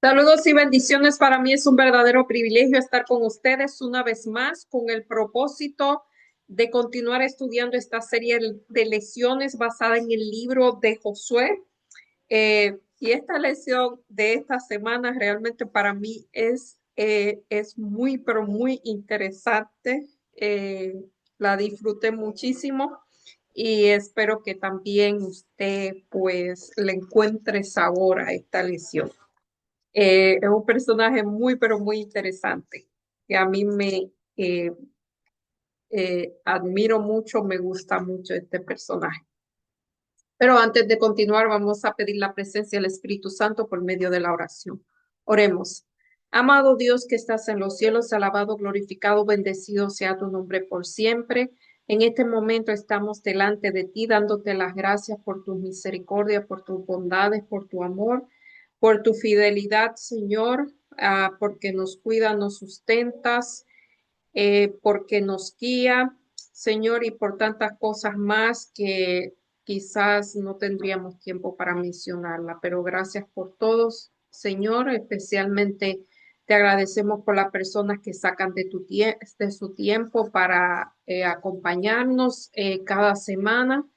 Saludos y bendiciones. Para mí es un verdadero privilegio estar con ustedes una vez más con el propósito de continuar estudiando esta serie de lecciones basada en el libro de Josué. Y esta lección de esta semana realmente para mí es muy, pero muy interesante. La disfruté muchísimo y espero que también usted pues le encuentre sabor a esta lección. Es un personaje muy, pero muy interesante, que a mí me admiro mucho, me gusta mucho este personaje. Pero antes de continuar, vamos a pedir la presencia del Espíritu Santo por medio de la oración. Oremos. Amado Dios que estás en los cielos, alabado, glorificado, bendecido sea tu nombre por siempre. En este momento estamos delante de ti, dándote las gracias por tu misericordia, por tus bondades, por tu amor, por tu fidelidad, Señor, porque nos cuida, nos sustentas, porque nos guía, Señor, y por tantas cosas más que quizás no tendríamos tiempo para mencionarla, pero gracias por todos, Señor, especialmente te agradecemos por las personas que sacan de su tiempo para acompañarnos cada semana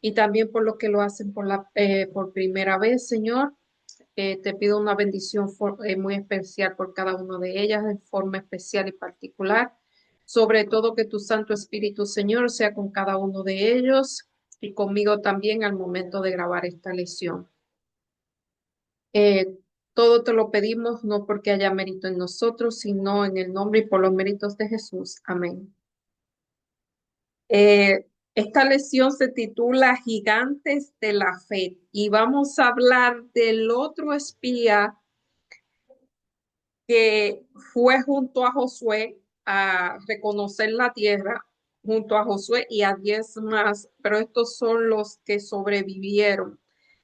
y también por lo que lo hacen por primera vez, Señor. Te pido una bendición muy especial por cada una de ellas, de forma especial y particular. Sobre todo que tu Santo Espíritu, Señor, sea con cada uno de ellos y conmigo también al momento de grabar esta lección. Eh, Todo te lo pedimos no porque haya mérito en nosotros, sino en el nombre y por los méritos de Jesús. Amén. Esta lección se titula Gigantes de la Fe y vamos a hablar del otro espía que fue junto a Josué a reconocer la tierra, junto a Josué y a 10 más, pero estos son los que sobrevivieron.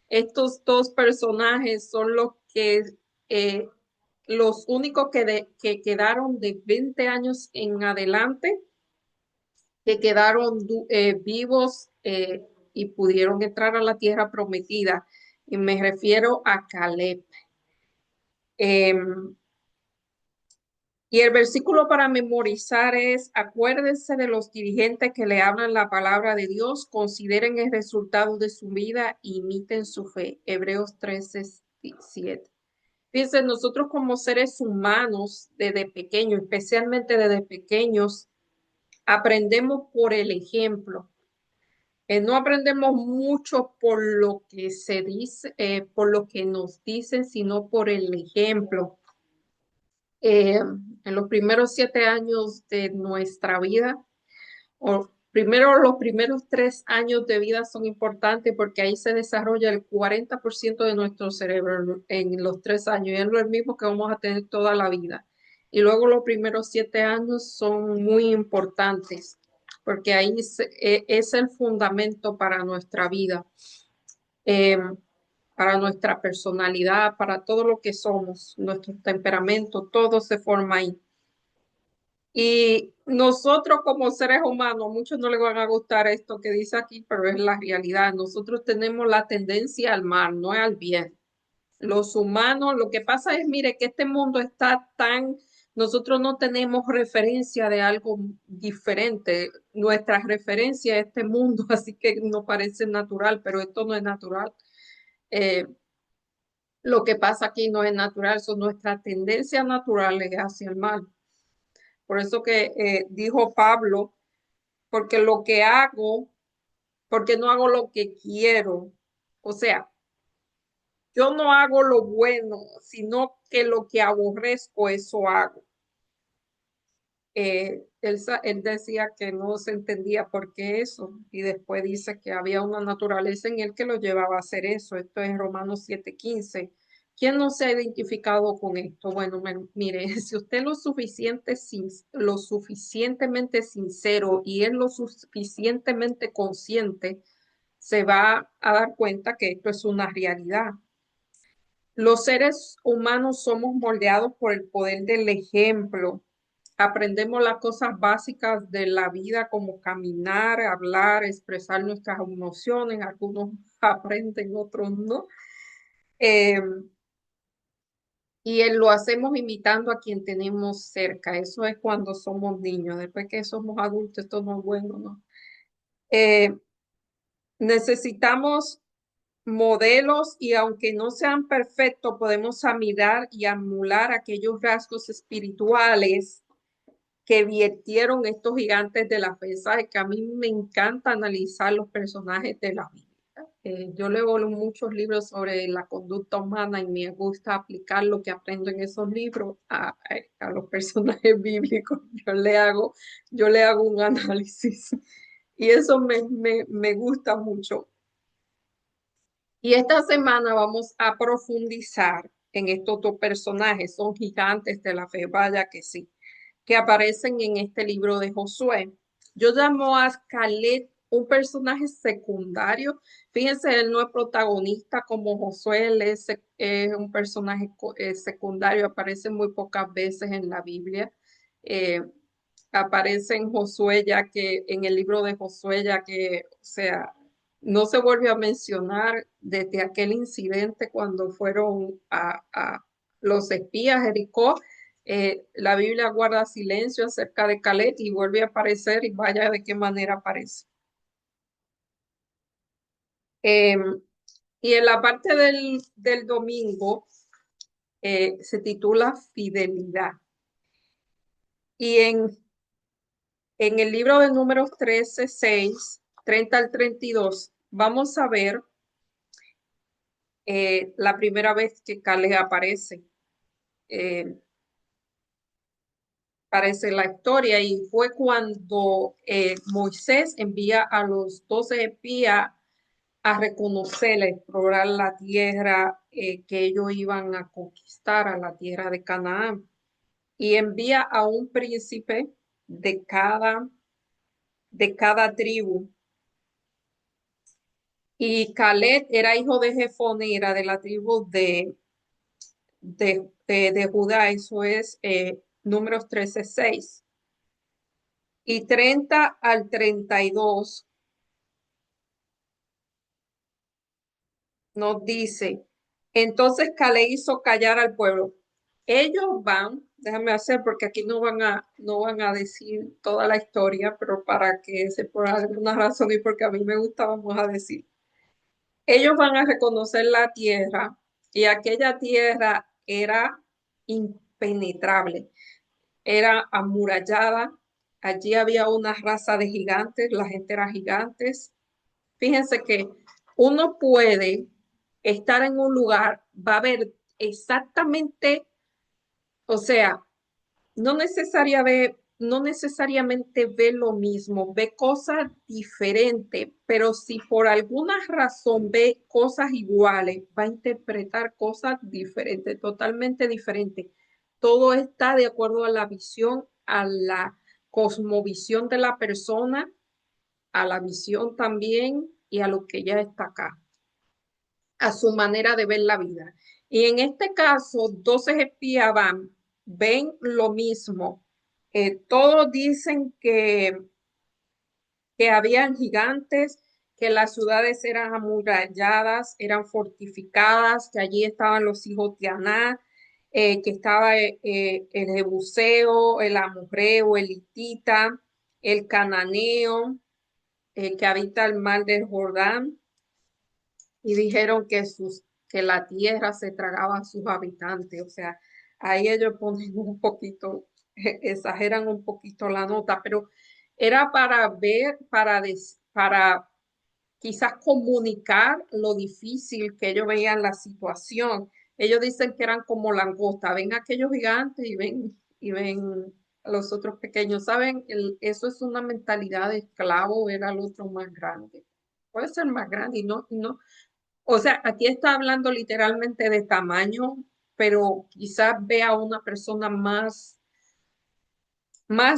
Estos dos personajes son eh, los únicos que quedaron de 20 años en adelante, que quedaron vivos y pudieron entrar a la tierra prometida. Y me refiero a Caleb. Em, Y el versículo para memorizar es, acuérdense de los dirigentes que le hablan la palabra de Dios, consideren el resultado de su vida, imiten su fe. Hebreos 13:7. Fíjense, nosotros como seres humanos, desde pequeños, especialmente desde pequeños, aprendemos por el ejemplo. No aprendemos mucho por lo que se dice, por lo que nos dicen, sino por el ejemplo. En los primeros 7 años de nuestra vida, o primero los primeros 3 años de vida son importantes porque ahí se desarrolla el 40% de nuestro cerebro en los 3 años y es lo mismo que vamos a tener toda la vida. Y luego los primeros 7 años son muy importantes porque ahí es el fundamento para nuestra vida. Eh, para nuestra personalidad, para todo lo que somos, nuestro temperamento, todo se forma ahí. Y nosotros como seres humanos, a muchos no les van a gustar esto que dice aquí, pero es la realidad. Nosotros tenemos la tendencia al mal, no al bien. Los humanos, lo que pasa es, mire, que este mundo está tan, nosotros no tenemos referencia de algo diferente. Nuestra referencia es este mundo, así que no parece natural, pero esto no es natural. Eh, lo que pasa aquí no es natural, son nuestras tendencias naturales hacia el mal. Por eso que dijo Pablo, porque lo que hago, porque no hago lo que quiero. O sea, yo no hago lo bueno, sino que lo que aborrezco, eso hago. Él decía que no se entendía por qué eso, y después dice que había una naturaleza en él que lo llevaba a hacer eso. Esto es Romanos 7:15. ¿Quién no se ha identificado con esto? Bueno, mire, si usted es lo suficientemente sincero y es lo suficientemente consciente, se va a dar cuenta que esto es una realidad. Los seres humanos somos moldeados por el poder del ejemplo. Aprendemos las cosas básicas de la vida como caminar, hablar, expresar nuestras emociones. Algunos aprenden, otros no. Eh, y lo hacemos imitando a quien tenemos cerca. Eso es cuando somos niños. Después que somos adultos, esto no es bueno, ¿no? Eh, Necesitamos modelos y aunque no sean perfectos, podemos mirar y emular aquellos rasgos espirituales que virtieron estos gigantes de la fe. Sabe que a mí me encanta analizar los personajes de la Biblia. Yo leo muchos libros sobre la conducta humana y me gusta aplicar lo que aprendo en esos libros a los personajes bíblicos. Yo le hago un análisis y eso me gusta mucho. Y esta semana vamos a profundizar en estos dos personajes, son gigantes de la fe, vaya que sí, que aparecen en este libro de Josué. Yo llamo a Caleb un personaje secundario. Fíjense, él no es protagonista como Josué, él es un personaje secundario, aparece muy pocas veces en la Biblia. Eh, Aparece en Josué, ya que en el libro de Josué, ya que, o sea, no se vuelve a mencionar desde aquel incidente cuando fueron a los espías a Jericó. La Biblia guarda silencio acerca de Caleb y vuelve a aparecer y vaya de qué manera aparece. Eh, y en la parte del domingo se titula Fidelidad. Y en el libro de Números 13, 6, 30 al 32, vamos a ver la primera vez que Caleb aparece. Eh, Aparece la historia y fue cuando Moisés envía a los 12 espías a reconocer, a explorar la tierra que ellos iban a conquistar, a la tierra de Canaán. Y envía a un príncipe de cada tribu. Y Caleb era hijo de Jefone, era de la tribu de Judá, eso es Números 13:6. Y 30 al 32 nos dice, entonces Caleb hizo callar al pueblo. Ellos van, déjame hacer porque aquí no van a decir toda la historia, pero para que se por alguna razón y porque a mí me gusta, vamos a decir. Ellos van a reconocer la tierra y aquella tierra era impenetrable, era amurallada. Allí había una raza de gigantes, la gente era gigantes. Fíjense que uno puede estar en un lugar, va a ver exactamente, o sea, no necesariamente ve lo mismo, ve cosas diferentes, pero si por alguna razón ve cosas iguales, va a interpretar cosas diferentes, totalmente diferentes. Todo está de acuerdo a la visión, a la cosmovisión de la persona, a la visión también y a lo que ya está acá, a su manera de ver la vida. Y en este caso, 12 espías ven lo mismo. Todos dicen que habían gigantes, que las ciudades eran amuralladas, eran fortificadas, que allí estaban los hijos de Aná, que estaba el Jebuseo, el Amorreo, el Hitita, el Cananeo, que habita el mar del Jordán, y dijeron que la tierra se tragaba a sus habitantes. O sea, ahí ellos ponen un poquito, exageran un poquito la nota, pero era para ver, para quizás comunicar lo difícil que ellos veían la situación. Ellos dicen que eran como langosta, ven a aquellos gigantes y ven a los otros pequeños. ¿Saben? Eso es una mentalidad de esclavo, ver al otro más grande. Puede ser más grande y no, o sea, aquí está hablando literalmente de tamaño, pero quizás vea a una persona más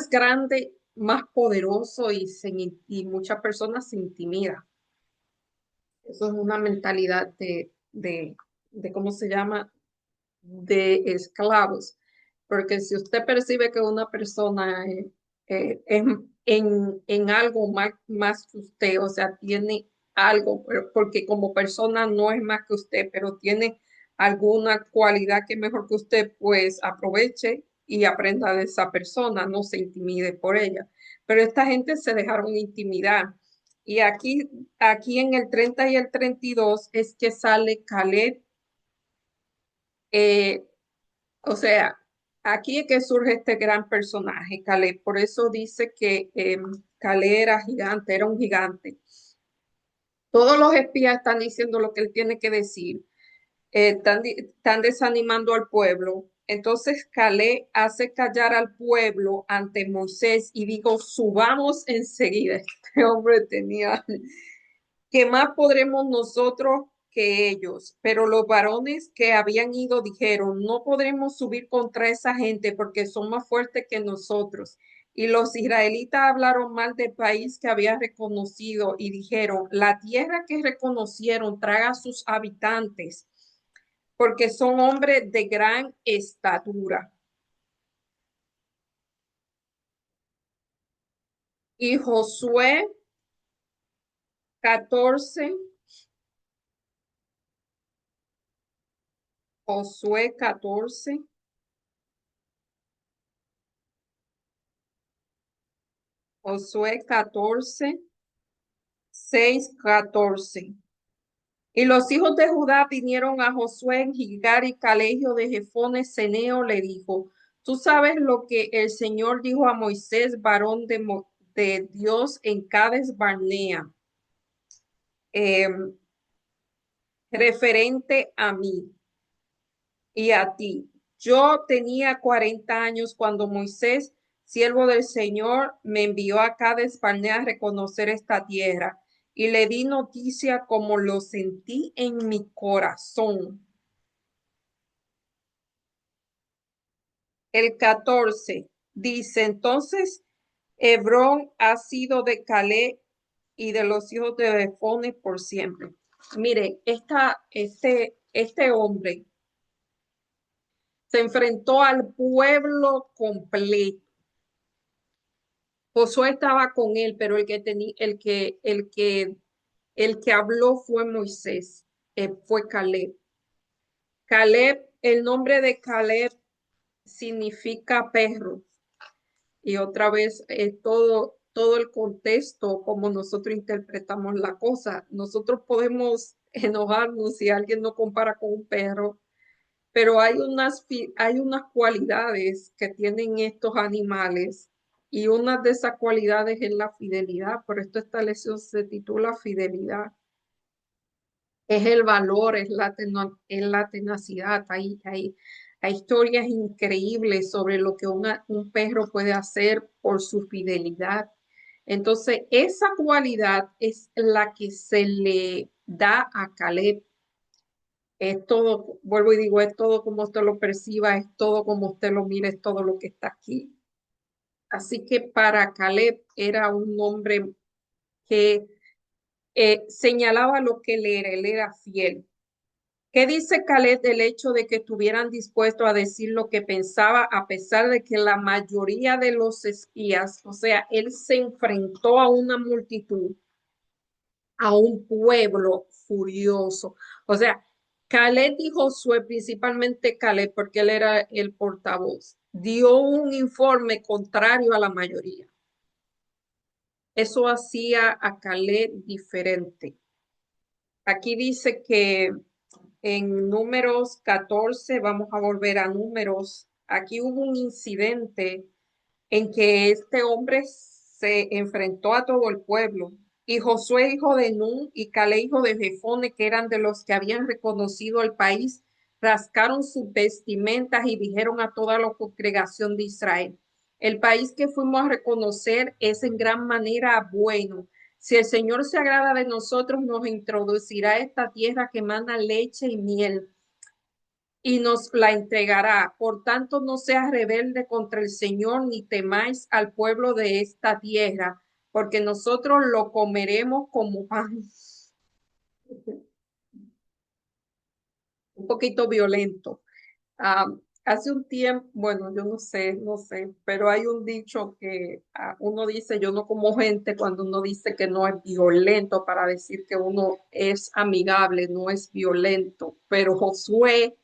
grande, más poderoso y muchas personas se intimidan. Eso es una mentalidad de ¿cómo se llama? De esclavos. Porque si usted percibe que una persona es en algo más que usted, o sea, tiene algo, porque como persona no es más que usted, pero tiene alguna cualidad que mejor que usted, pues aproveche y aprenda de esa persona, no se intimide por ella. Pero esta gente se dejaron intimidar. Y aquí en el 30 y el 32 es que sale Caleb. eh, o sea, aquí es que surge este gran personaje, Caleb. Por eso dice que Caleb era gigante, era un gigante. Todos los espías están diciendo lo que él tiene que decir, están desanimando al pueblo. Entonces Caleb hace callar al pueblo ante Moisés y digo, subamos enseguida. Este hombre tenía, ¿qué más podremos nosotros que ellos? Pero los varones que habían ido dijeron, no podremos subir contra esa gente porque son más fuertes que nosotros. Y los israelitas hablaron mal del país que había reconocido y dijeron, la tierra que reconocieron traga a sus habitantes porque son hombres de gran estatura. Y catorce, Josué 14, Josué 14, 6, 14. Y los hijos de Judá vinieron a Josué en Gilgal y Colegio de Jefones Ceneo le dijo, tú sabes lo que el Señor dijo a Moisés, varón de Dios en Cades Barnea, eh, referente a mí y a ti. Yo tenía 40 años cuando Moisés, siervo del Señor, me envió a Cades Barnea a reconocer esta tierra y le di noticia como lo sentí en mi corazón. El 14 dice, entonces Hebrón ha sido de Caleb y de los hijos de Jefone por siempre. Mire, este hombre se enfrentó al pueblo completo. Josué estaba con él, pero el que habló fue Moisés, fue Caleb. Caleb, el nombre de Caleb significa perro. Y otra vez, todo el contexto, como nosotros interpretamos la cosa. Nosotros podemos enojarnos si alguien nos compara con un perro, pero hay unas cualidades que tienen estos animales y una de esas cualidades es la fidelidad. Por esto esta lección se titula Fidelidad. Es el valor, es la tenacidad. Hay historias increíbles sobre lo que un perro puede hacer por su fidelidad. Entonces, esa cualidad es la que se le da a Caleb. Es todo, vuelvo y digo, es todo como usted lo perciba, es todo como usted lo mire, es todo lo que está aquí. Así que para Caleb era un hombre que señalaba lo que él era fiel. ¿Qué dice Caleb del hecho de que estuvieran dispuestos a decir lo que pensaba a pesar de que la mayoría de los espías, o sea, él se enfrentó a una multitud, a un pueblo furioso? O sea, Caleb y Josué, principalmente Caleb, porque él era el portavoz, dio un informe contrario a la mayoría. Eso hacía a Caleb diferente. Aquí dice que en Números 14, vamos a volver a Números, aquí hubo un incidente en que este hombre se enfrentó a todo el pueblo. Y Josué, hijo de Nun, y Caleb, hijo de Jefone, que eran de los que habían reconocido el país, rascaron sus vestimentas y dijeron a toda la congregación de Israel, el país que fuimos a reconocer es en gran manera bueno. Si el Señor se agrada de nosotros, nos introducirá a esta tierra que emana leche y miel y nos la entregará. Por tanto, no seas rebelde contra el Señor, ni temáis al pueblo de esta tierra, porque nosotros lo comeremos como pan. Un poquito violento. Ah, Hace un tiempo, bueno, yo no sé, pero hay un dicho que uno dice, yo no como gente cuando uno dice que no es violento para decir que uno es amigable, no es violento, pero Josué,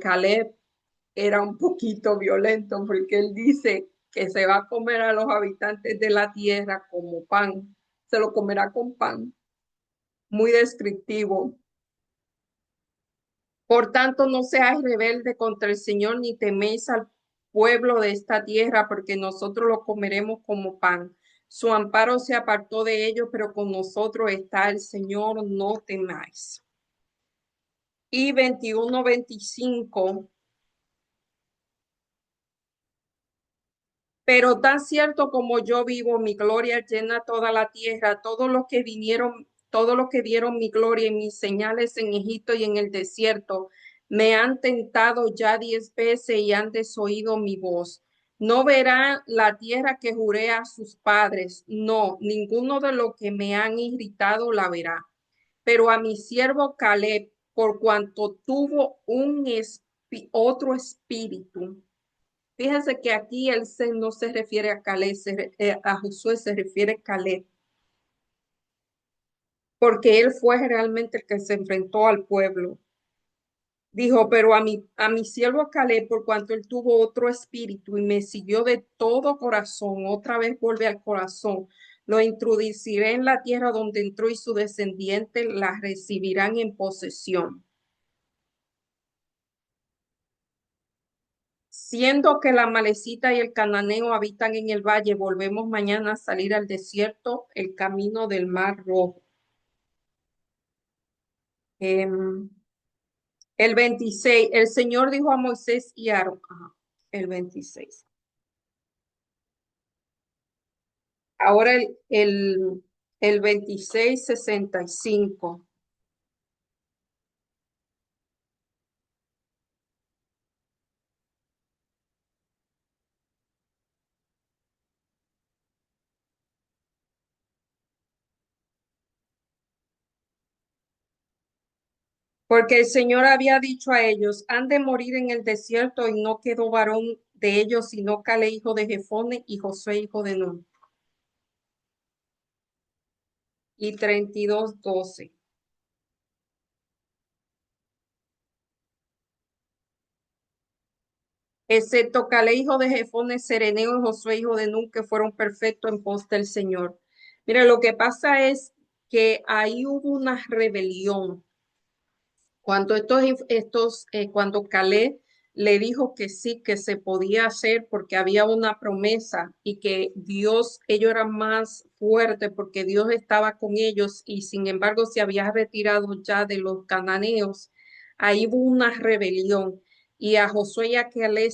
Caleb era un poquito violento porque él dice que se va a comer a los habitantes de la tierra como pan, se lo comerá con pan, muy descriptivo. Por tanto, no seáis rebelde contra el Señor, ni teméis al pueblo de esta tierra, porque nosotros lo comeremos como pan. Su amparo se apartó de ellos, pero con nosotros está el Señor, no temáis. Y 21-25. Pero tan cierto como yo vivo, mi gloria llena toda la tierra. Todos los que vieron mi gloria y mis señales en Egipto y en el desierto, me han tentado ya 10 veces y han desoído mi voz. No verán la tierra que juré a sus padres. No, ninguno de los que me han irritado la verá. Pero a mi siervo Caleb, por cuanto tuvo otro espíritu. Fíjense que aquí no se refiere a Caleb, a Josué se refiere a Caleb, porque él fue realmente el que se enfrentó al pueblo. Dijo, pero a mi siervo Caleb, por cuanto él tuvo otro espíritu y me siguió de todo corazón, otra vez vuelve al corazón, lo introduciré en la tierra donde entró y su descendiente la recibirán en posesión. Siendo que la malecita y el cananeo habitan en el valle, volvemos mañana a salir al desierto, el camino del mar rojo. Em, el 26, el Señor dijo a Moisés y a Aarón, el 26. Ahora el 26:65. Porque el Señor había dicho a ellos, han de morir en el desierto, y no quedó varón de ellos, sino Caleb, hijo de Jefone, y Josué, hijo de Nun. Y 32:12. Excepto Caleb, hijo de Jefone, Sereneo y Josué, hijo de Nun, que fueron perfectos en pos del Señor. Mira, lo que pasa es que ahí hubo una rebelión. Cuando Caleb le dijo que sí, que se podía hacer porque había una promesa y que Dios, ellos eran más fuertes porque Dios estaba con ellos y sin embargo se había retirado ya de los cananeos, ahí hubo una rebelión y a Josué y a Caleb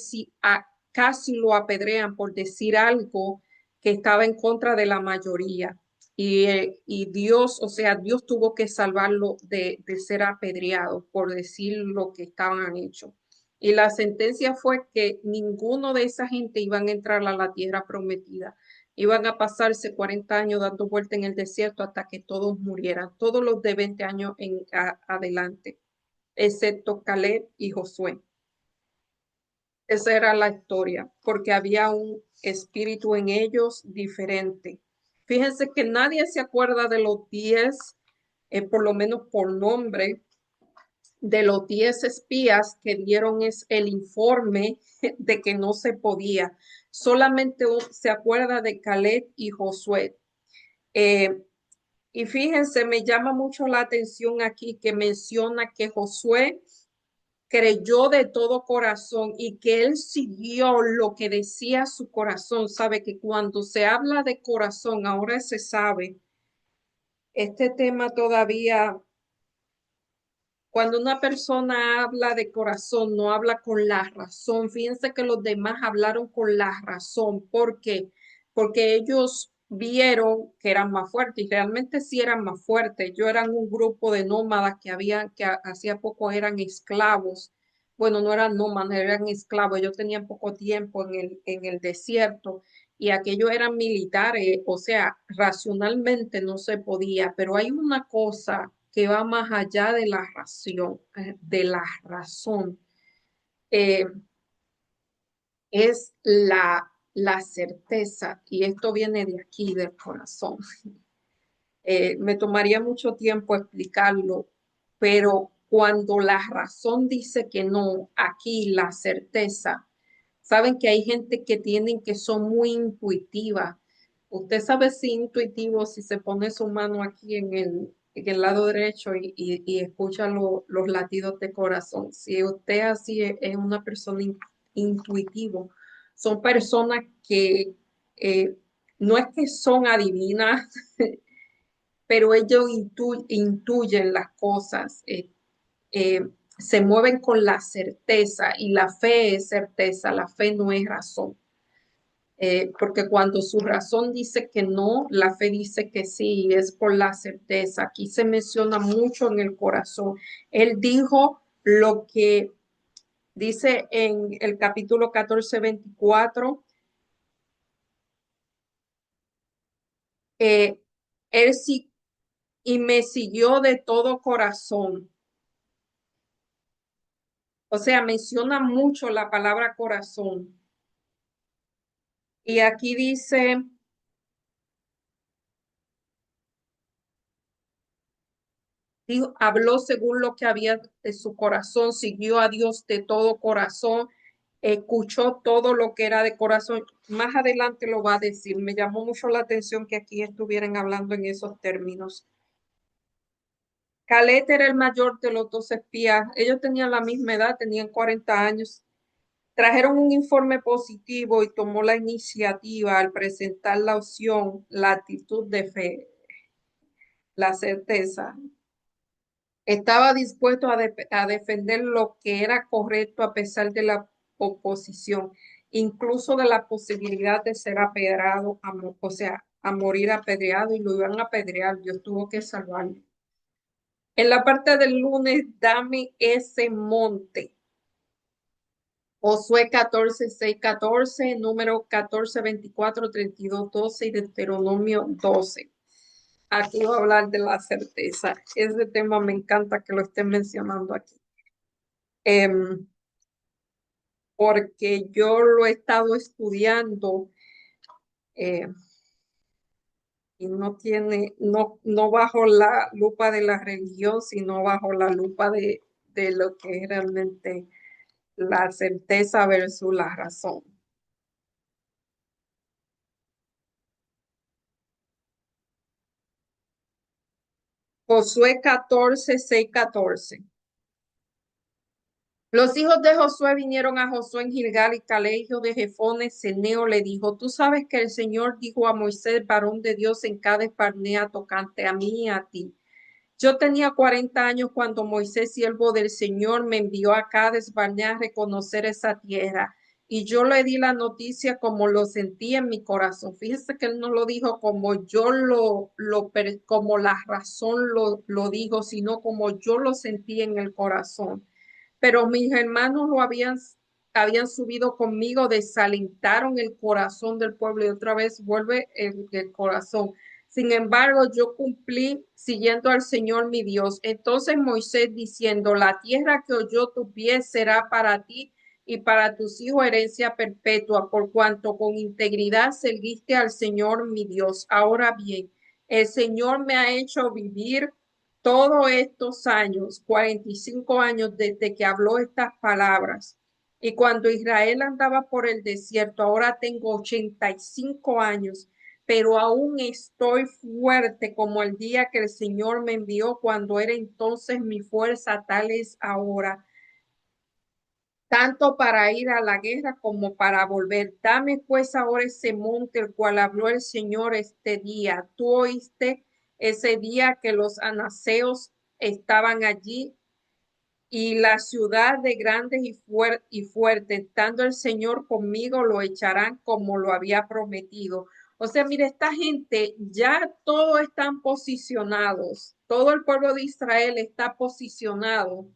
casi lo apedrean por decir algo que estaba en contra de la mayoría. Y Dios, o sea, Dios tuvo que salvarlo de ser apedreado por decir lo que estaban hecho. Y la sentencia fue que ninguno de esa gente iban a entrar a la tierra prometida. Iban a pasarse 40 años dando vuelta en el desierto hasta que todos murieran, todos los de 20 años adelante, excepto Caleb y Josué. Esa era la historia, porque había un espíritu en ellos diferente. Fíjense que nadie se acuerda de los 10, por lo menos por nombre, de los 10 espías que dieron el informe de que no se podía. Solamente se acuerda de Caleb y Josué. Eh, y fíjense, me llama mucho la atención aquí que menciona que Josué creyó de todo corazón y que él siguió lo que decía su corazón. Sabe que cuando se habla de corazón, ahora se sabe, este tema todavía, cuando una persona habla de corazón, no habla con la razón. Fíjense que los demás hablaron con la razón. ¿Por qué? Porque ellos vieron que eran más fuertes y realmente sí eran más fuertes. Ellos eran un grupo de nómadas que hacía poco eran esclavos. Bueno, no eran nómadas, eran esclavos. Ellos tenían poco tiempo en el desierto y aquellos eran militares, o sea, racionalmente no se podía, pero hay una cosa que va más allá de la razón, de la razón. es la certeza, y esto viene de aquí, del corazón. Me tomaría mucho tiempo explicarlo, pero cuando la razón dice que no, aquí la certeza, saben que hay gente que tienen que son muy intuitivas. Usted sabe si intuitivo si se pone su mano aquí en el lado derecho y escucha los latidos de corazón. Si usted así es una persona intuitivo, son personas que no es que son adivinas, pero ellos intuyen las cosas, eh, se mueven con la certeza y la fe es certeza, la fe no es razón. Porque cuando su razón dice que no, la fe dice que sí, es por la certeza. Aquí se menciona mucho en el corazón. Él dijo lo que dice en el capítulo 14:24, eh, él sí, y me siguió de todo corazón. O sea, menciona mucho la palabra corazón. Y aquí dice, dijo, habló según lo que había de su corazón, siguió a Dios de todo corazón, escuchó todo lo que era de corazón. Más adelante lo va a decir. Me llamó mucho la atención que aquí estuvieran hablando en esos términos. Caleb era el mayor de los dos espías. Ellos tenían la misma edad, tenían 40 años. Trajeron un informe positivo y tomó la iniciativa al presentar la opción, la actitud de fe, la certeza. Estaba dispuesto a defender lo que era correcto a pesar de la oposición, incluso de la posibilidad de ser apedreado, o sea, a morir apedreado y lo iban a apedrear. Dios tuvo que salvarlo. En la parte del lunes, dame ese monte. Josué 14:6-14, número 14:24-32-12 y Deuteronomio 12. Aquí voy a hablar de la certeza. Ese tema me encanta que lo estén mencionando aquí. Em, Porque yo lo he estado estudiando eh, y no tiene, no bajo la lupa de la religión, sino bajo la lupa de lo que es realmente la certeza versus la razón. Josué 14:6-14. Los hijos de Josué vinieron a Josué en Gilgal y Caleb, hijo de Jefone, Ceneo, le dijo, tú sabes que el Señor dijo a Moisés, varón de Dios, en Cades Barnea, tocante a mí y a ti. Yo tenía 40 años cuando Moisés, siervo del Señor, me envió a Cades Barnea a reconocer esa tierra. Y yo le di la noticia como lo sentí en mi corazón. Fíjese que él no lo dijo como yo como la razón lo dijo, sino como yo lo sentí en el corazón. Pero mis hermanos habían subido conmigo, desalentaron el corazón del pueblo y otra vez vuelve el corazón. Sin embargo, yo cumplí siguiendo al Señor mi Dios. Entonces Moisés diciendo, la tierra que oyó tu pie será para ti y para tus hijos herencia perpetua, por cuanto con integridad seguiste al Señor mi Dios. Ahora bien, el Señor me ha hecho vivir todos estos años, 45 años desde que habló estas palabras. Y cuando Israel andaba por el desierto, ahora tengo 85 años, pero aún estoy fuerte como el día que el Señor me envió, cuando era entonces mi fuerza, tal es ahora, tanto para ir a la guerra como para volver. Dame pues ahora ese monte el cual habló el Señor este día. Tú oíste ese día que los anaseos estaban allí y la ciudad de grandes y fuertes, estando el Señor conmigo, lo echarán como lo había prometido. O sea, mire, esta gente ya todos están posicionados, todo el pueblo de Israel está posicionado.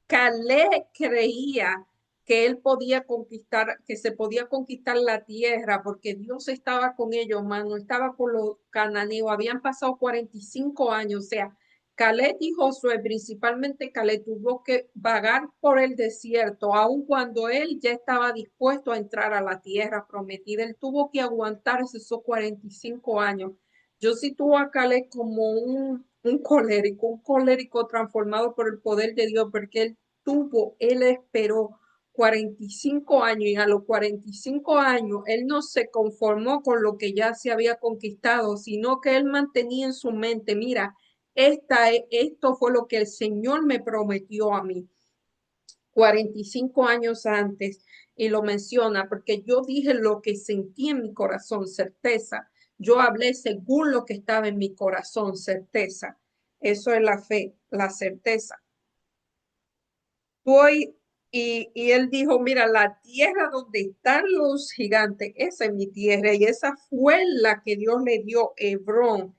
Caleb creía que él podía conquistar, que se podía conquistar la tierra porque Dios estaba con ellos, mano, estaba con los cananeos, habían pasado 45 años, o sea, Caleb y Josué, principalmente Caleb, tuvo que vagar por el desierto, aun cuando él ya estaba dispuesto a entrar a la tierra prometida. Él tuvo que aguantarse esos 45 años. Yo sitúo a Caleb como un colérico transformado por el poder de Dios, porque él esperó 45 años y a los 45 años él no se conformó con lo que ya se había conquistado, sino que él mantenía en su mente, mira, esto fue lo que el Señor me prometió a mí 45 años antes, y lo menciona porque yo dije lo que sentí en mi corazón, certeza. Yo hablé según lo que estaba en mi corazón, certeza. Eso es la fe, la certeza. Voy y él dijo, mira, la tierra donde están los gigantes, esa es mi tierra, y esa fue la que Dios le dio Hebrón,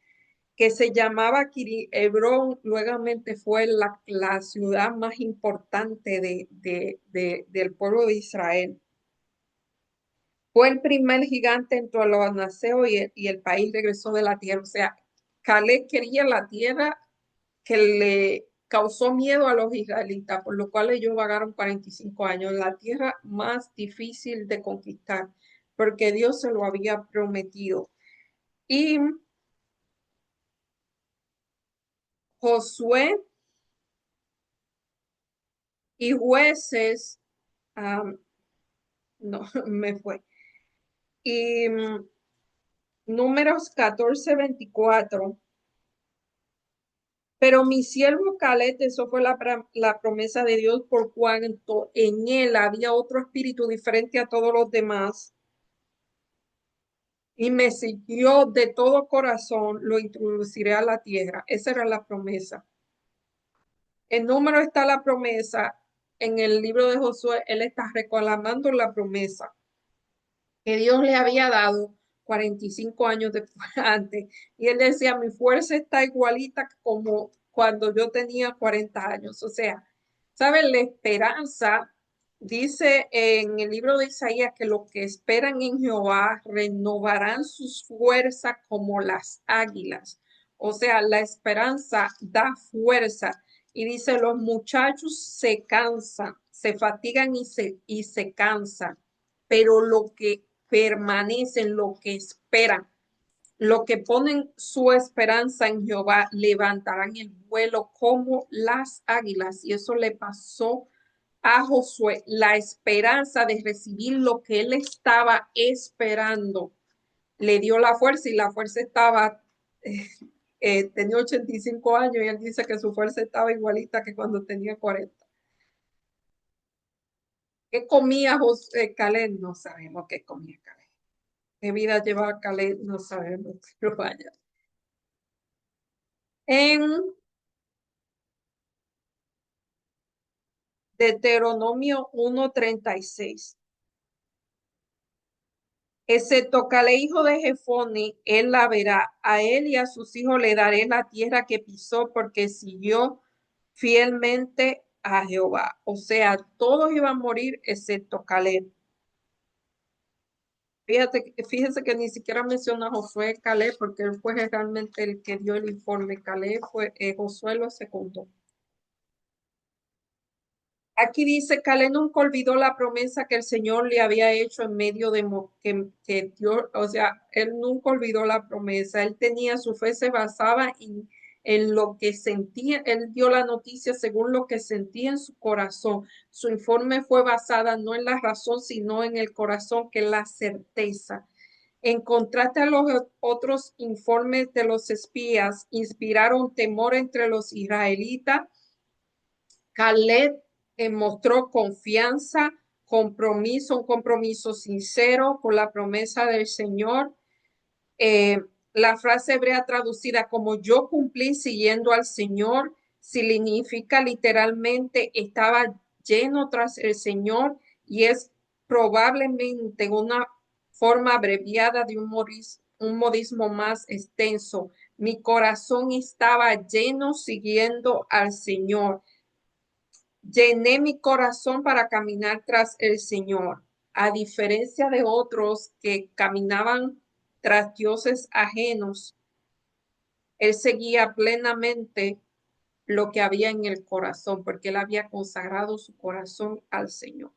que se llamaba Hebrón, luegamente fue la ciudad más importante del pueblo de Israel. Fue el primer gigante entre los anaseos y el país regresó de la tierra. O sea, Caleb quería la tierra que le causó miedo a los israelitas, por lo cual ellos vagaron 45 años, la tierra más difícil de conquistar, porque Dios se lo había prometido. Y Josué y Jueces, no, me fue. Y Números 14:24. Pero mi siervo Caleb, eso fue la promesa de Dios, por cuanto en él había otro espíritu diferente a todos los demás, y me siguió de todo corazón, lo introduciré a la tierra. Esa era la promesa. En Número está la promesa. En el libro de Josué, él está reclamando la promesa que Dios le había dado 45 años después, antes. Y él decía, mi fuerza está igualita como cuando yo tenía 40 años. O sea, ¿saben? La esperanza, dice en el libro de Isaías, que los que esperan en Jehová renovarán sus fuerzas como las águilas. O sea, la esperanza da fuerza. Y dice, los muchachos se cansan, se fatigan y se cansan, pero lo que permanecen, lo que esperan, lo que ponen su esperanza en Jehová, levantarán el vuelo como las águilas. Y eso le pasó a Josué, la esperanza de recibir lo que él estaba esperando. Le dio la fuerza y la fuerza estaba, tenía 85 años y él dice que su fuerza estaba igualita que cuando tenía 40. ¿Qué comía Caleb? No sabemos qué comía Caleb. ¿Qué vida llevaba Caleb? No sabemos, pero vaya. En Deuteronomio 1:36. Excepto Caleb, hijo de Jefone, él la verá. A él y a sus hijos le daré la tierra que pisó, porque siguió fielmente a Jehová. O sea, todos iban a morir excepto Caleb. Fíjense que ni siquiera menciona a Josué Caleb, porque él fue realmente el que dio el informe. Caleb fue, Josué lo secundó. Aquí dice, Caleb nunca olvidó la promesa que el Señor le había hecho en medio de que Dios, o sea, él nunca olvidó la promesa. Él tenía su fe, se basaba en lo que sentía. Él dio la noticia según lo que sentía en su corazón. Su informe fue basada no en la razón, sino en el corazón, que es la certeza. En contraste a los otros informes de los espías, inspiraron temor entre los israelitas. Caleb mostró confianza, compromiso, un compromiso sincero con la promesa del Señor. La frase hebrea traducida como yo cumplí siguiendo al Señor significa literalmente estaba lleno tras el Señor, y es probablemente una forma abreviada de un modismo más extenso. Mi corazón estaba lleno siguiendo al Señor. Llené mi corazón para caminar tras el Señor, a diferencia de otros que caminaban tras dioses ajenos. Él seguía plenamente lo que había en el corazón, porque él había consagrado su corazón al Señor.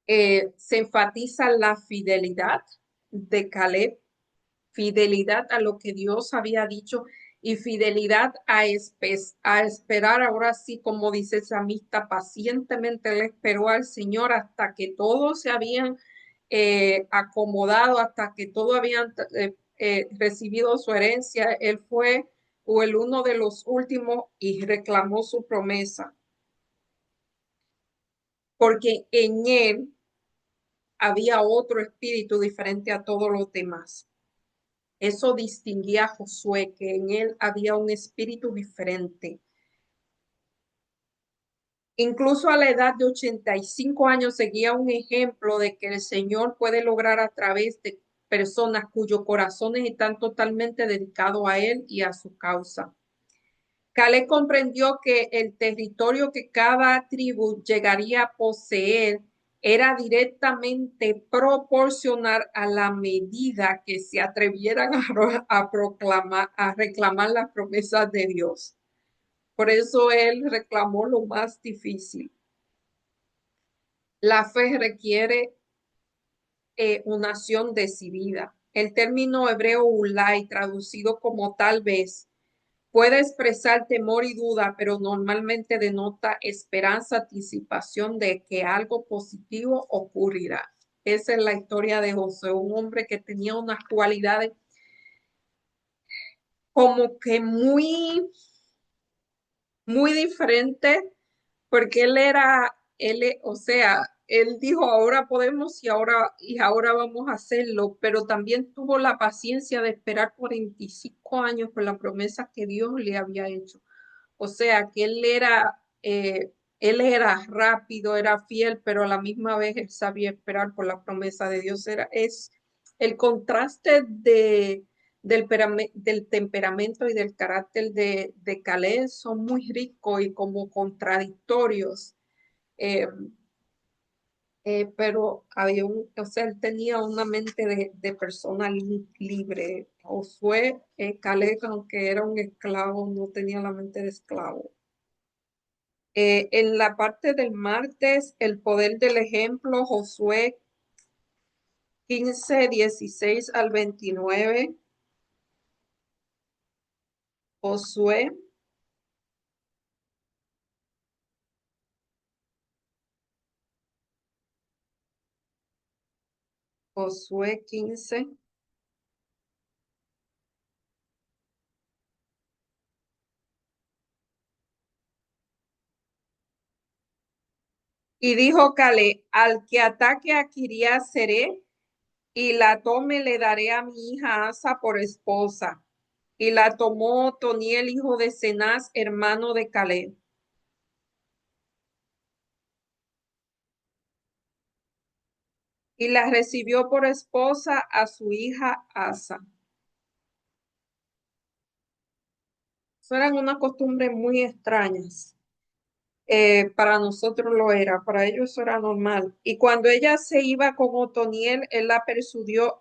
Se enfatiza la fidelidad de Caleb, fidelidad a lo que Dios había dicho y fidelidad a esperar, ahora sí, como dice el salmista, pacientemente le esperó al Señor hasta que todos se habían acomodado, hasta que todos habían recibido su herencia. Él fue o el uno de los últimos y reclamó su promesa, porque en él había otro espíritu diferente a todos los demás. Eso distinguía a Josué, que en él había un espíritu diferente. Incluso a la edad de 85 años seguía un ejemplo de que el Señor puede lograr a través de personas cuyos corazones están totalmente dedicados a Él y a su causa. Caleb comprendió que el territorio que cada tribu llegaría a poseer era directamente proporcional a la medida que se atrevieran a reclamar las promesas de Dios. Por eso él reclamó lo más difícil. La fe requiere una acción decidida. El término hebreo ulai, traducido como tal vez, puede expresar temor y duda, pero normalmente denota esperanza, anticipación de que algo positivo ocurrirá. Esa es la historia de José, un hombre que tenía unas cualidades como que muy diferentes, porque o sea, él dijo, ahora podemos y ahora vamos a hacerlo, pero también tuvo la paciencia de esperar 45 años por la promesa que Dios le había hecho. O sea, que él era rápido, era fiel, pero a la misma vez él sabía esperar por la promesa de Dios. Es el contraste del temperamento y del carácter de Caleb son muy ricos y como contradictorios. Eh, pero o sea, él tenía una mente de persona libre. Josué, Caleb, aunque era un esclavo, no tenía la mente de esclavo. En la parte del martes, el poder del ejemplo, Josué 15:16 al 29. Josué, Josué 15. Y dijo Caleb, al que ataque a Kiriat seré y la tome, le daré a mi hija Asa por esposa. Y la tomó Otoniel, hijo de Cenaz, hermano de Caleb, y la recibió por esposa a su hija Asa. Eso eran unas costumbres muy extrañas. Para nosotros lo era, para ellos eso era normal. Y cuando ella se iba con Otoniel, él la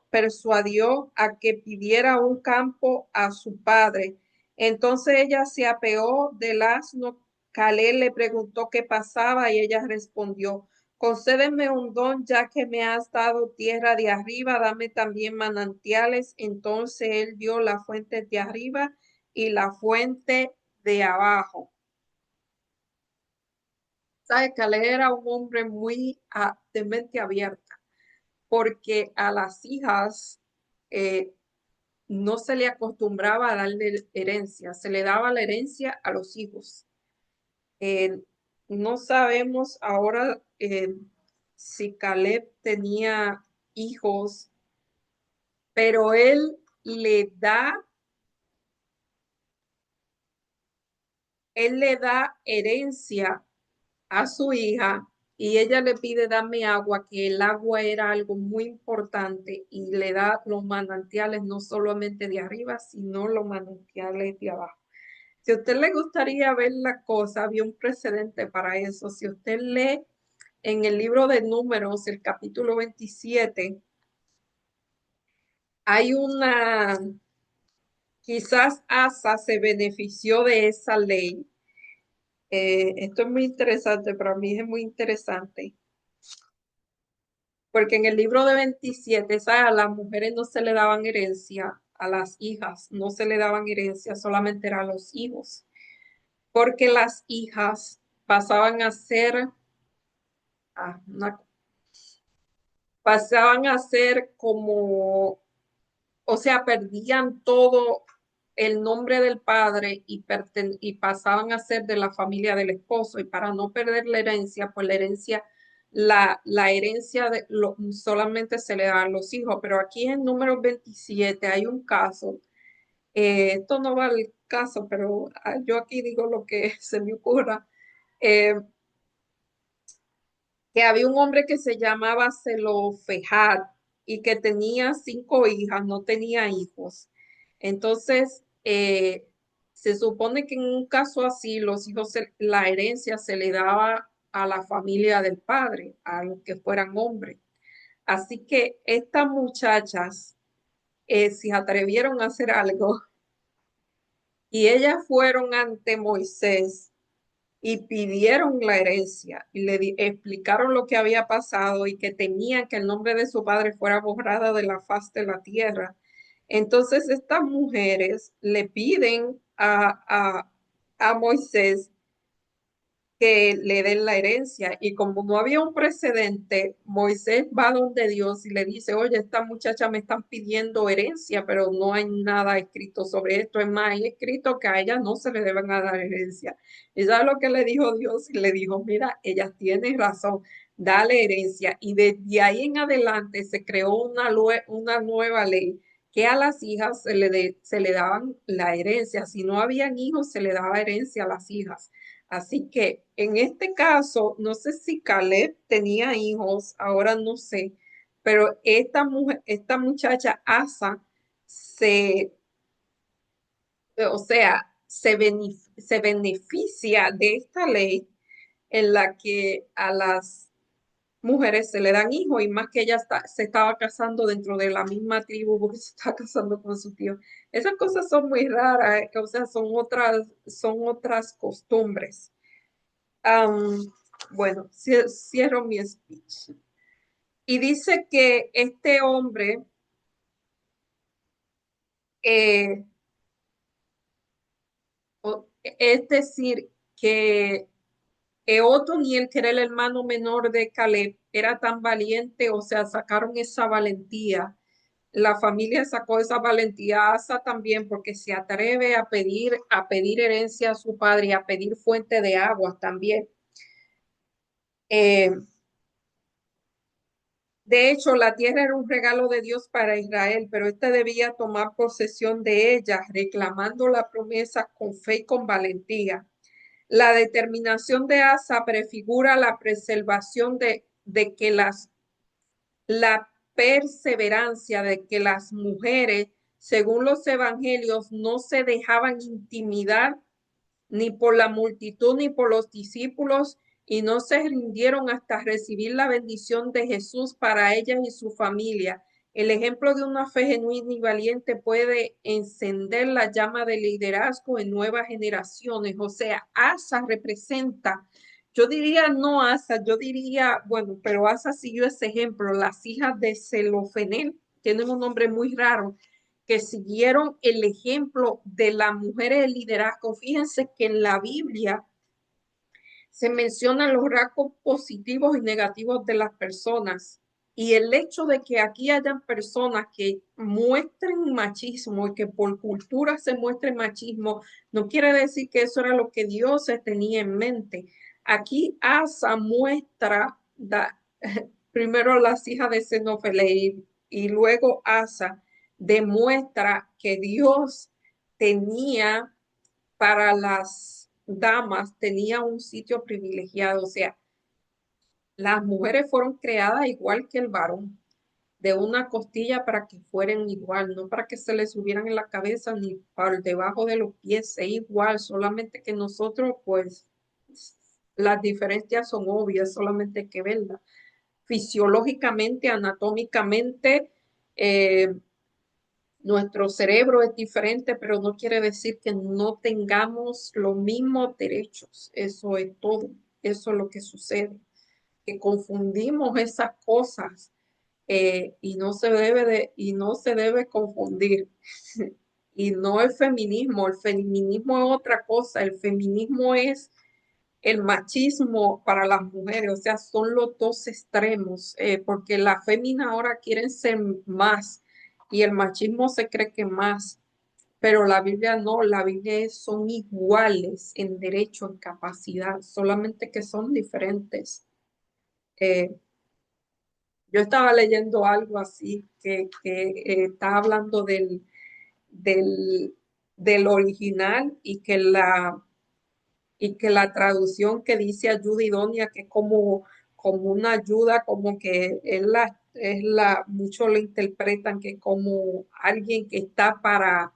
persuadió a que pidiera un campo a su padre. Entonces ella se apeó del asno. Caleb le preguntó qué pasaba y ella respondió, concédeme un don ya que me has dado tierra de arriba, dame también manantiales. Entonces él dio la fuente de arriba y la fuente de abajo. Sabe, Caleb era un hombre muy de mente abierta, porque a las hijas eh, no se le acostumbraba a darle herencia, se le daba la herencia a los hijos. Eh, no sabemos ahora si Caleb tenía hijos, pero él le da herencia a su hija y ella le pide dame agua, que el agua era algo muy importante y le da los manantiales no solamente de arriba, sino los manantiales de abajo. Si a usted le gustaría ver la cosa, había un precedente para eso. Si usted lee en el libro de Números, el capítulo 27, hay quizás Asa se benefició de esa ley. Esto es muy interesante, para mí es muy interesante, porque en el libro de 27, ¿sabes? A las mujeres no se le daban herencia, a las hijas no se le daban herencia, solamente eran los hijos, porque las hijas pasaban a ser, ah, una- pasaban a ser como, o sea, perdían todo el nombre del padre y pasaban a ser de la familia del esposo. Y para no perder la herencia, pues la herencia solamente se le da a los hijos. Pero aquí en número 27 hay un caso. Esto no va al caso, pero yo aquí digo lo que se me ocurra. eh, que había un hombre que se llamaba Zelofehad y que tenía 5 hijas, no tenía hijos. Entonces, se supone que en un caso así, los hijos, la herencia se le daba a la familia del padre, a los que fueran hombres. Así que estas muchachas se atrevieron a hacer algo y ellas fueron ante Moisés y pidieron la herencia y explicaron lo que había pasado y que temían que el nombre de su padre fuera borrada de la faz de la tierra. Entonces estas mujeres le piden a Moisés que le den la herencia. Y como no había un precedente, Moisés va donde Dios y le dice, oye, esta muchacha me están pidiendo herencia, pero no hay nada escrito sobre esto. Es más, hay escrito que a ella no se le deben a dar herencia. Y ya lo que le dijo Dios y le dijo, mira, ella tiene razón, dale herencia. Y desde ahí en adelante se creó una nueva ley que a las hijas se le daban la herencia. Si no habían hijos, se le daba herencia a las hijas. Así que en este caso, no sé si Caleb tenía hijos, ahora no sé, pero esta mujer, esta muchacha Asa se, o sea, se beneficia de esta ley en la que a las mujeres se le dan hijos y más que ella se estaba casando dentro de la misma tribu porque se está casando con su tío. Esas cosas son muy raras, o sea, son otras costumbres. Am, bueno, cierro mi speech. Y dice que este hombre, eh, es decir, que Otoniel, que era el hermano menor de Caleb, era tan valiente, o sea, sacaron esa valentía. La familia sacó esa valentía, Asa también, porque se atreve a pedir herencia a su padre y a pedir fuente de agua también. Eh, De hecho, la tierra era un regalo de Dios para Israel, pero éste debía tomar posesión de ella, reclamando la promesa con fe y con valentía. La determinación de Asa prefigura la preservación de que la perseverancia de que las mujeres, según los evangelios, no se dejaban intimidar ni por la multitud ni por los discípulos, y no se rindieron hasta recibir la bendición de Jesús para ellas y su familia. El ejemplo de una fe genuina y valiente puede encender la llama del liderazgo en nuevas generaciones. O sea, Asa representa, yo diría no Asa, yo diría, bueno, pero Asa siguió ese ejemplo. Las hijas de Zelofenel tienen un nombre muy raro, que siguieron el ejemplo de las mujeres de liderazgo. Fíjense que en la Biblia se mencionan los rasgos positivos y negativos de las personas. Y el hecho de que aquí hayan personas que muestren machismo y que por cultura se muestre machismo, no quiere decir que eso era lo que Dios tenía en mente. Aquí Asa muestra, primero las hijas de Zenofele y luego Asa demuestra que Dios tenía para las damas, tenía un sitio privilegiado. O sea, las mujeres fueron creadas igual que el varón, de una costilla para que fueran igual, no para que se les subieran en la cabeza ni por debajo de los pies, es igual, solamente que nosotros, pues, las diferencias son obvias, solamente hay que verlas. Fisiológicamente, anatómicamente, eh, Nuestro cerebro es diferente, pero no quiere decir que no tengamos los mismos derechos. Eso es todo. Eso es lo que sucede. Que confundimos esas cosas y no se debe confundir. Y no el feminismo es otra cosa, el feminismo es el machismo para las mujeres, o sea, son los dos extremos, porque las féminas ahora quieren ser más y el machismo se cree que más, pero la Biblia no, la Biblia son iguales en derecho, en capacidad, solamente que son diferentes. Eh, yo estaba leyendo algo así que está hablando del, del original y que la traducción que dice ayuda idónea, que es como una ayuda, como que muchos lo interpretan que como alguien que está para,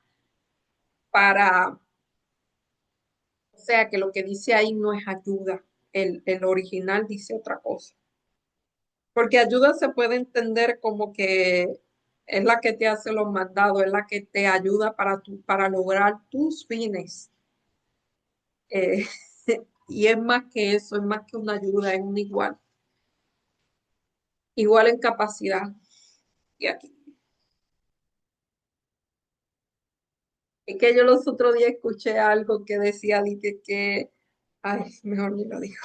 o sea, que lo que dice ahí no es ayuda, el original dice otra cosa. Porque ayuda se puede entender como que es la que te hace los mandados, es la que te ayuda para lograr tus fines. Eh, y es más que eso, es más que una ayuda, es un igual, igual en capacidad. Y aquí, es que yo los otros días escuché algo que decía, dije que, ay, mejor ni lo digo.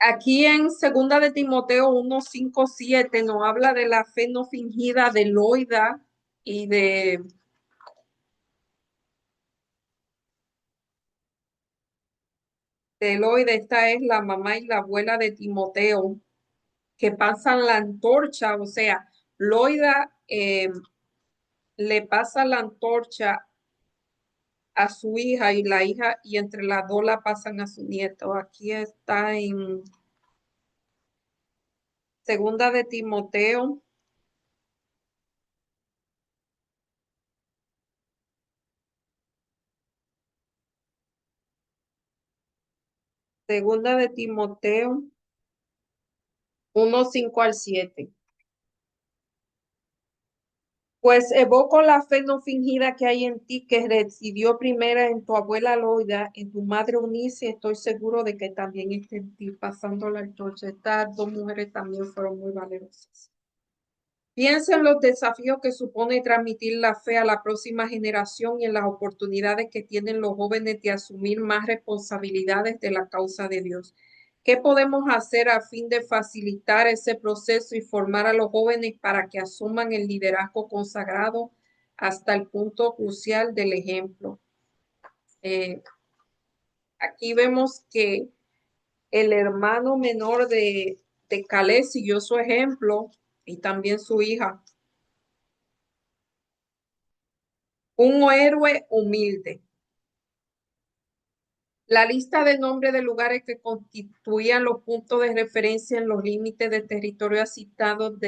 Aquí en Segunda de Timoteo 1:5-7 nos habla de la fe no fingida de Loida y de Loida. Esta es la mamá y la abuela de Timoteo, que pasan la antorcha, o sea, Loida le pasa la antorcha a su hija y la hija, y entre las dos la pasan a su nieto. Aquí está en Segunda de Timoteo, Segunda de Timoteo 1:5-7. Pues evoco la fe no fingida que hay en ti, que residió primera en tu abuela Loida, en tu madre Eunice, y estoy seguro de que también está en ti, pasando la antorcha. Estas dos mujeres también fueron muy valerosas. Piensa en los desafíos que supone transmitir la fe a la próxima generación y en las oportunidades que tienen los jóvenes de asumir más responsabilidades de la causa de Dios. ¿Qué podemos hacer a fin de facilitar ese proceso y formar a los jóvenes para que asuman el liderazgo consagrado hasta el punto crucial del ejemplo? Eh, Aquí vemos que el hermano menor de Caleb siguió su ejemplo y también su hija. Un héroe humilde. La lista de nombres de lugares que constituían los puntos de referencia en los límites de territorio asignados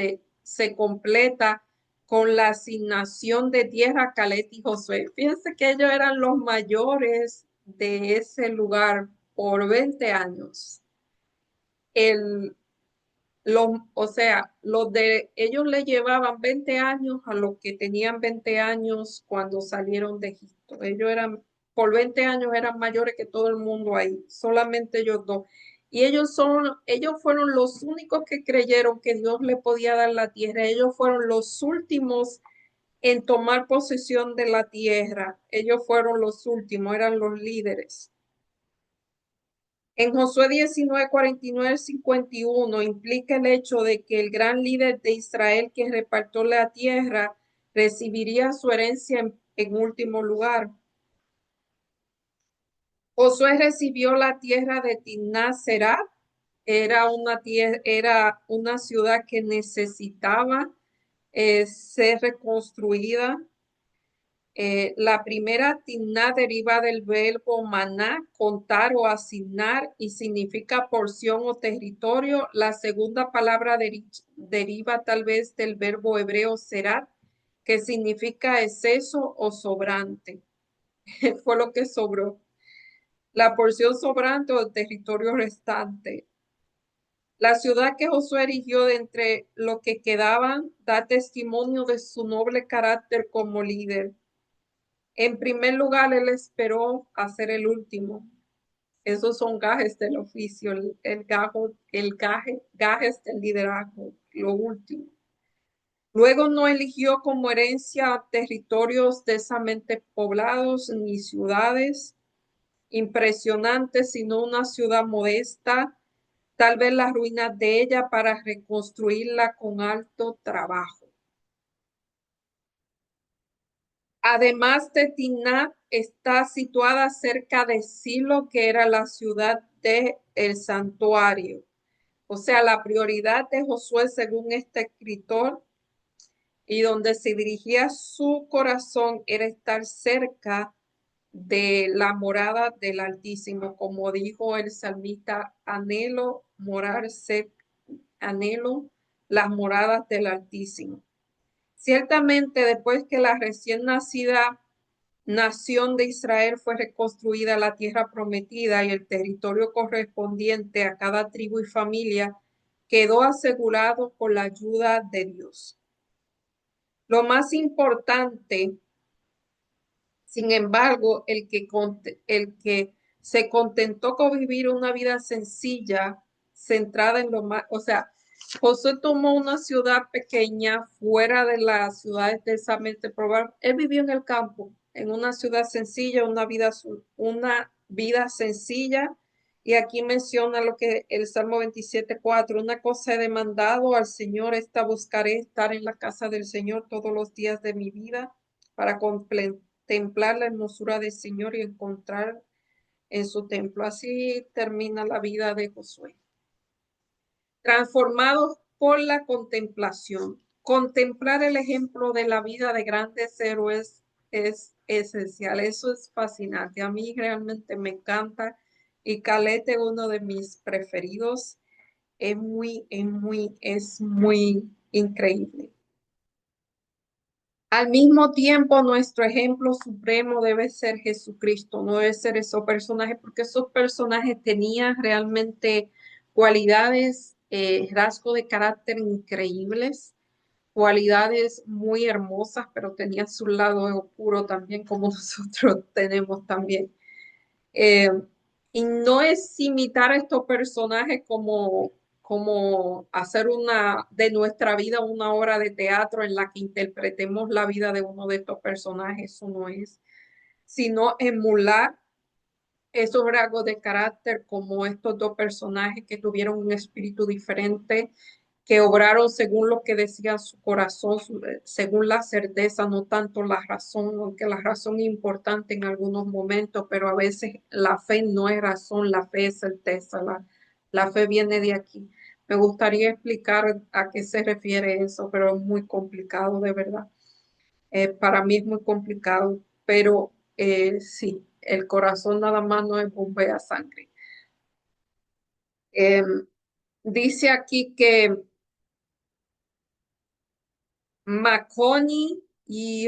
se completa con la asignación de tierra a Caleb y Josué. Fíjense que ellos eran los mayores de ese lugar por 20 años. El, o sea, los de ellos le llevaban 20 años a los que tenían 20 años cuando salieron de Egipto. Ellos eran, por 20 años eran mayores que todo el mundo ahí, solamente ellos dos. Y ellos fueron los únicos que creyeron que Dios le podía dar la tierra. Ellos fueron los últimos en tomar posesión de la tierra. Ellos fueron los últimos, eran los líderes. En Josué 19:49-51 implica el hecho de que el gran líder de Israel que repartió la tierra recibiría su herencia en último lugar. Josué recibió la tierra de Timnat-Serah, era una ciudad que necesitaba ser reconstruida. La primera timná deriva del verbo maná, contar o asignar y significa porción o territorio. La segunda palabra deriva tal vez del verbo hebreo serat, que significa exceso o sobrante. Fue lo que sobró. la porción sobrante o el territorio restante. La ciudad que Josué erigió de entre los que quedaban da testimonio de su noble carácter como líder. En primer lugar, él esperó a ser el último. Esos son gajes del oficio, gajes del liderazgo, lo último. Luego no eligió como herencia territorios densamente poblados ni ciudades impresionantes, sino una ciudad modesta, tal vez las ruinas de ella para reconstruirla con alto trabajo. Además de Timnat, está situada cerca de Silo, que era la ciudad del santuario. O sea, la prioridad de Josué, según este escritor, y donde se dirigía su corazón, era estar cerca de la morada del Altísimo, como dijo el salmista, anhelo las moradas del Altísimo. Ciertamente, después que la recién nacida nación de Israel fue reconstruida, la tierra prometida y el territorio correspondiente a cada tribu y familia quedó asegurado con la ayuda de Dios. Lo más importante, sin embargo, el que se contentó con vivir una vida sencilla, centrada en lo más, o sea, Josué tomó una ciudad pequeña fuera de las ciudades densamente pobladas. Él vivió en el campo, en una ciudad sencilla, una vida sencilla. Y aquí menciona lo que el Salmo 27:4, una cosa he demandado al Señor, esta buscaré estar en la casa del Señor todos los días de mi vida para contemplar la hermosura del Señor y encontrar en su templo. Así termina la vida de Josué. Transformados por la contemplación. Contemplar el ejemplo de la vida de grandes héroes es esencial. Eso es fascinante. A mí realmente me encanta. Y Calete, uno de mis preferidos, es muy increíble. Al mismo tiempo, nuestro ejemplo supremo debe ser Jesucristo, no debe ser esos personajes, porque esos personajes tenían realmente cualidades, rasgos de carácter increíbles, cualidades muy hermosas, pero tenían su lado oscuro también, como nosotros tenemos también. Eh, y no es imitar a estos personajes como hacer de nuestra vida una obra de teatro en la que interpretemos la vida de uno de estos personajes, eso no es, sino emular esos rasgos de carácter como estos dos personajes que tuvieron un espíritu diferente, que obraron según lo que decía su corazón, según la certeza, no tanto la razón, aunque la razón es importante en algunos momentos, pero a veces la fe no es razón, la fe es certeza, la fe viene de aquí. Me gustaría explicar a qué se refiere eso, pero es muy complicado, de verdad. Para mí es muy complicado, pero sí, el corazón nada más no es bombea sangre. Em, Dice aquí que Marconi y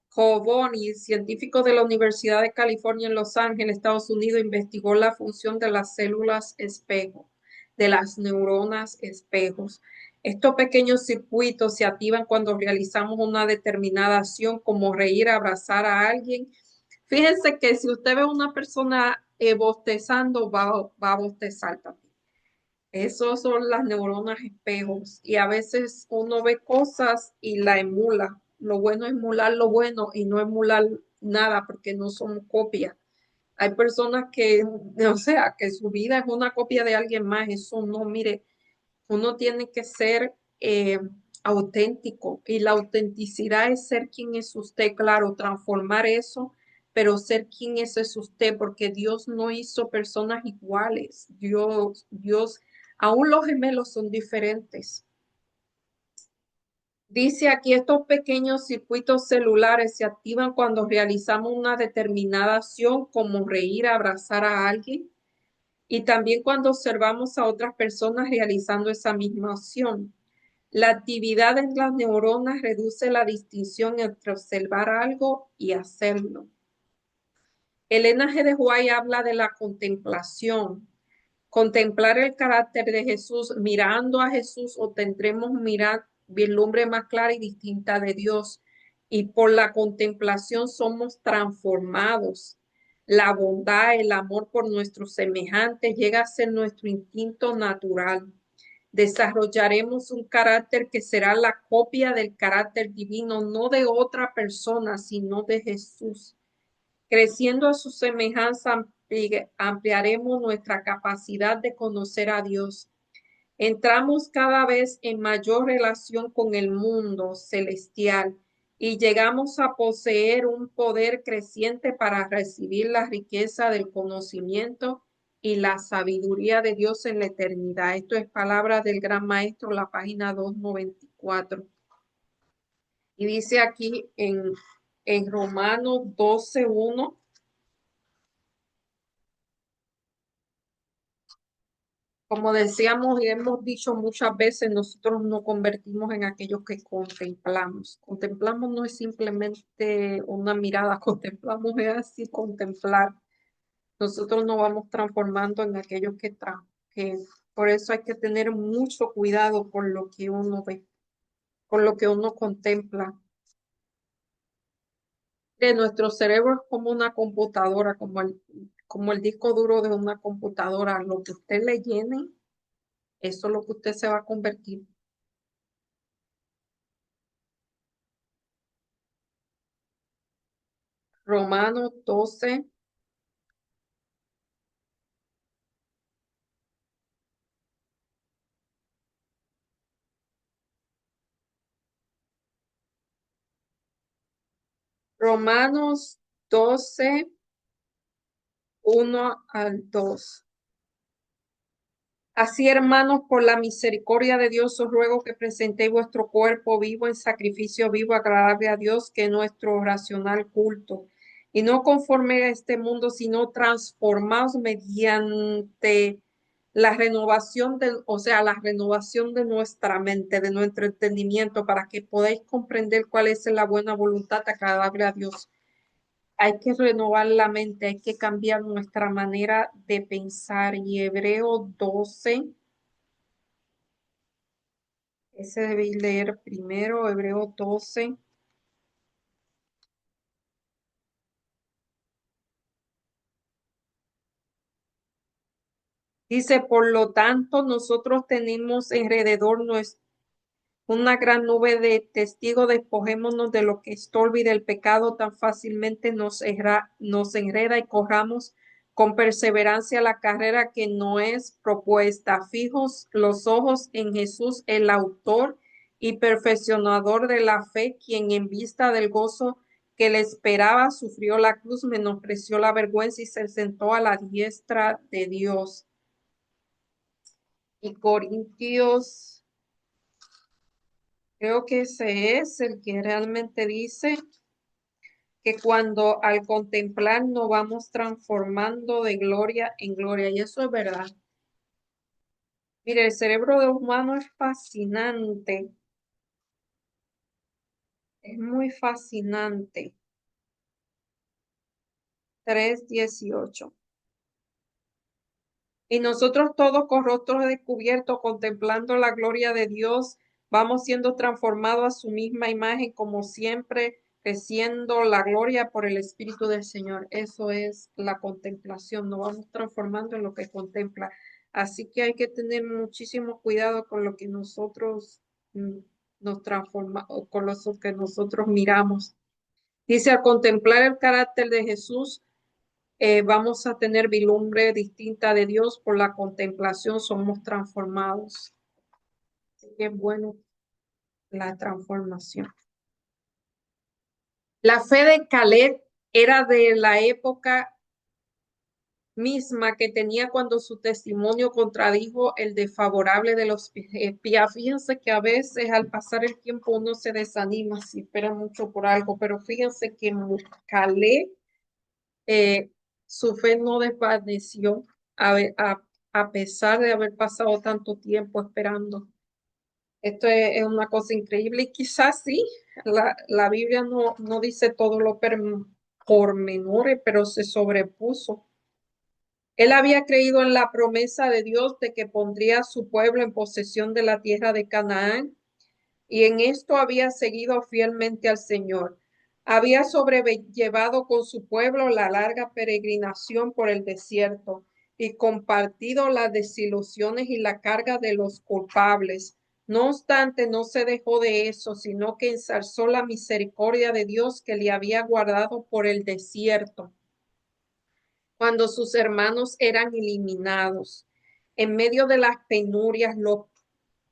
Coboni, científico de la Universidad de California en Los Ángeles, Estados Unidos, investigó la función de las células espejo, de las neuronas espejos. Estos pequeños circuitos se activan cuando realizamos una determinada acción, como reír, abrazar a alguien. Fíjense que si usted ve a una persona bostezando, va a bostezar también. Esos son las neuronas espejos y a veces uno ve cosas y la emula. Lo bueno es emular lo bueno y no emular nada porque no son copias. Hay personas que, o sea, que su vida es una copia de alguien más. Eso no, mire, uno tiene que ser auténtico y la autenticidad es ser quien es usted, claro, transformar eso, pero ser quien es usted, porque Dios no hizo personas iguales. Aún los gemelos son diferentes. Dice aquí, estos pequeños circuitos celulares se activan cuando realizamos una determinada acción, como reír, abrazar a alguien, y también cuando observamos a otras personas realizando esa misma acción. La actividad en las neuronas reduce la distinción entre observar algo y hacerlo. Elena G. de White habla de la contemplación. Contemplar el carácter de Jesús, mirando a Jesús, obtendremos mirar vislumbre más clara y distinta de Dios. Y por la contemplación somos transformados. La bondad, el amor por nuestros semejantes llega a ser nuestro instinto natural. Desarrollaremos un carácter que será la copia del carácter divino, no de otra persona, sino de Jesús. Creciendo a su semejanza, ampliaremos nuestra capacidad de conocer a Dios. Entramos cada vez en mayor relación con el mundo celestial y llegamos a poseer un poder creciente para recibir la riqueza del conocimiento y la sabiduría de Dios en la eternidad. Esto es palabra del Gran Maestro, la página 294. Y dice aquí en Romanos 12:1. Como decíamos y hemos dicho muchas veces, nosotros nos convertimos en aquellos que contemplamos. Contemplamos no es simplemente una mirada, contemplamos es así contemplar. Nosotros nos vamos transformando en aquellos que por eso hay que tener mucho cuidado con lo que uno ve, con lo que uno contempla. Que nuestro cerebro es como una computadora, como el disco duro de una computadora. Lo que usted le llene, eso es lo que usted se va a convertir. Romanos 12, Romanos 12, 1 al 2. Así, hermanos, por la misericordia de Dios, os ruego que presentéis vuestro cuerpo vivo en sacrificio vivo, agradable a Dios, que es nuestro racional culto. Y no conforme a este mundo, sino transformados mediante la renovación la renovación de nuestra mente, de nuestro entendimiento, para que podáis comprender cuál es la buena voluntad agradable a Dios. Hay que renovar la mente, hay que cambiar nuestra manera de pensar. Y Hebreo 12, ese debí leer primero, Hebreo 12. Dice, por lo tanto, nosotros tenemos alrededor una gran nube de testigos, despojémonos de lo que estorba y del pecado tan fácilmente nos enreda y corramos con perseverancia la carrera que no es propuesta. Fijos los ojos en Jesús, el autor y perfeccionador de la fe, quien en vista del gozo que le esperaba sufrió la cruz, menospreció la vergüenza y se sentó a la diestra de Dios. Y Corintios, creo que ese es el que realmente dice que cuando al contemplar nos vamos transformando de gloria en gloria. Y eso es verdad. Mire, el cerebro de humano es fascinante, es muy fascinante. 3:18. Y nosotros todos con rostros descubiertos, contemplando la gloria de Dios, vamos siendo transformados a su misma imagen, como siempre, creciendo la gloria por el Espíritu del Señor. Eso es la contemplación, nos vamos transformando en lo que contempla. Así que hay que tener muchísimo cuidado con lo que nosotros mm, nos transforma, o con lo que nosotros miramos. Dice, al contemplar el carácter de Jesús, vamos a tener vislumbre distinta de Dios. Por la contemplación somos transformados. Así que es bueno la transformación. La fe de Caleb era de la época misma que tenía cuando su testimonio contradijo el desfavorable de los espías. Fíjense que a veces al pasar el tiempo uno se desanima si espera mucho por algo, pero fíjense que Caleb, eh, su fe no desvaneció a pesar de haber pasado tanto tiempo esperando. Esto es una cosa increíble y quizás sí, la Biblia no dice todo lo pormenores, pero se sobrepuso. Él había creído en la promesa de Dios de que pondría a su pueblo en posesión de la tierra de Canaán, y en esto había seguido fielmente al Señor. Había sobrellevado con su pueblo la larga peregrinación por el desierto y compartido las desilusiones y la carga de los culpables. No obstante, no se dejó de eso, sino que ensalzó la misericordia de Dios que le había guardado por el desierto cuando sus hermanos eran eliminados. En medio de las penurias,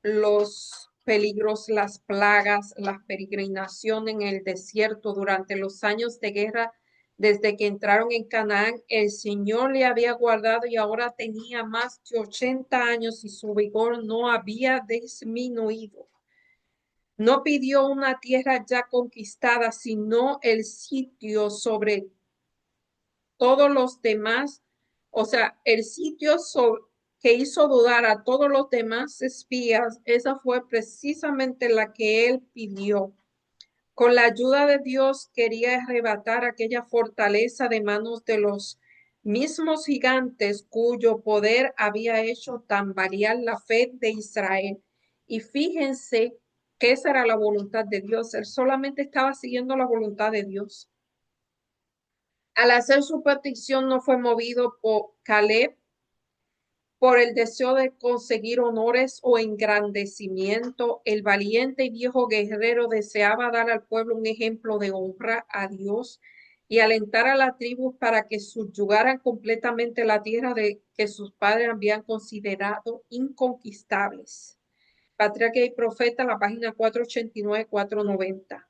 los peligros, las plagas, la peregrinación en el desierto durante los años de guerra, desde que entraron en Canaán, el Señor le había guardado y ahora tenía más de 80 años y su vigor no había disminuido. No pidió una tierra ya conquistada, sino el sitio sobre todos los demás, o sea, el sitio que hizo dudar a todos los demás espías, esa fue precisamente la que él pidió. Con la ayuda de Dios quería arrebatar aquella fortaleza de manos de los mismos gigantes cuyo poder había hecho tambalear la fe de Israel. Y fíjense que esa era la voluntad de Dios. Él solamente estaba siguiendo la voluntad de Dios. Al hacer su petición no fue movido por Caleb por el deseo de conseguir honores o engrandecimiento. El valiente y viejo guerrero deseaba dar al pueblo un ejemplo de honra a Dios y alentar a la tribu para que subyugaran completamente la tierra de que sus padres habían considerado inconquistables. Patriarca y Profeta, la página 489-490.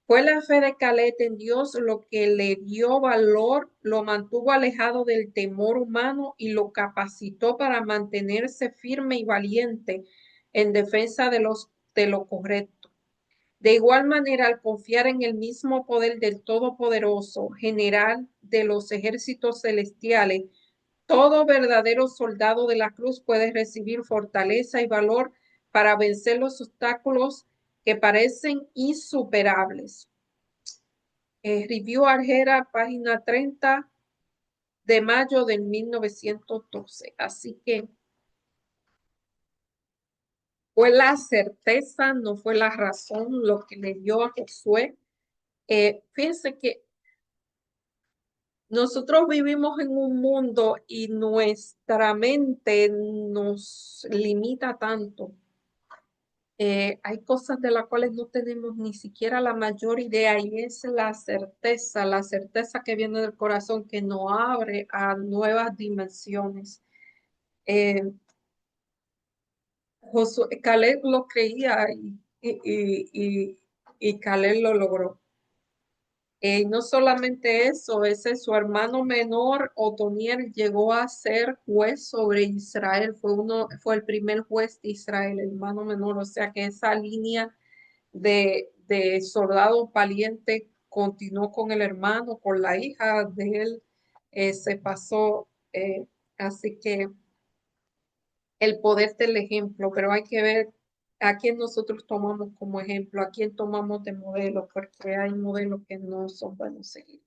Fue la fe de Caleb en Dios lo que le dio valor, lo mantuvo alejado del temor humano y lo capacitó para mantenerse firme y valiente en defensa de lo correcto. De igual manera, al confiar en el mismo poder del Todopoderoso, general de los ejércitos celestiales, todo verdadero soldado de la cruz puede recibir fortaleza y valor para vencer los obstáculos que parecen insuperables. Review Argera, página 30 de mayo del 1912. Así que fue la certeza, no fue la razón lo que le dio a Josué. Fíjense que nosotros vivimos en un mundo y nuestra mente nos limita tanto. Hay cosas de las cuales no tenemos ni siquiera la mayor idea y es la certeza que viene del corazón que nos abre a nuevas dimensiones. Eh, Caleb lo creía y Caleb lo logró. No solamente eso, ese su hermano menor, Otoniel, llegó a ser juez sobre Israel, fue el primer juez de Israel, el hermano menor, o sea que esa línea de soldado valiente continuó con el hermano, con la hija de él, se pasó, así que el poder del ejemplo, pero hay que ver a quién nosotros tomamos como ejemplo, a quién tomamos de modelo, porque hay modelos que no son buenos seguir.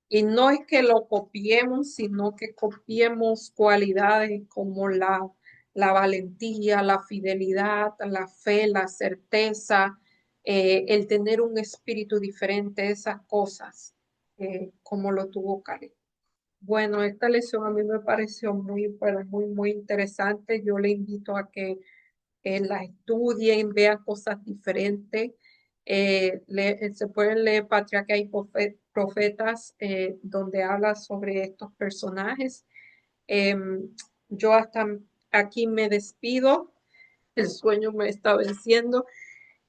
Y no es que lo copiemos, sino que copiemos cualidades como la valentía, la fidelidad, la fe, la certeza, el tener un espíritu diferente, esas cosas, como lo tuvo Caleb. Bueno, esta lección a mí me pareció muy interesante. Yo le invito a que la estudien, vean cosas diferentes. Se pueden leer Patriarca y Profetas, donde habla sobre estos personajes. Yo hasta aquí me despido. El sueño me está venciendo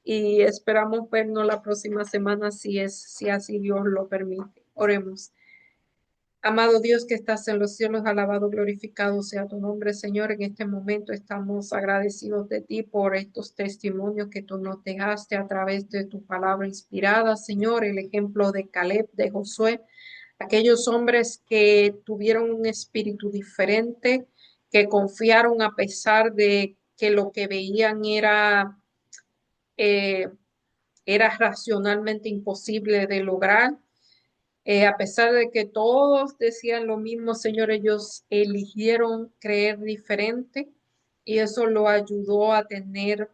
y esperamos vernos la próxima semana si así Dios lo permite. Oremos. Amado Dios que estás en los cielos, alabado, glorificado sea tu nombre, Señor. En este momento estamos agradecidos de ti por estos testimonios que tú nos dejaste a través de tu palabra inspirada, Señor. El ejemplo de Caleb, de Josué, aquellos hombres que tuvieron un espíritu diferente, que confiaron a pesar de que lo que veían eh, era racionalmente imposible de lograr. A pesar de que todos decían lo mismo, Señor, ellos eligieron creer diferente y eso lo ayudó a obtener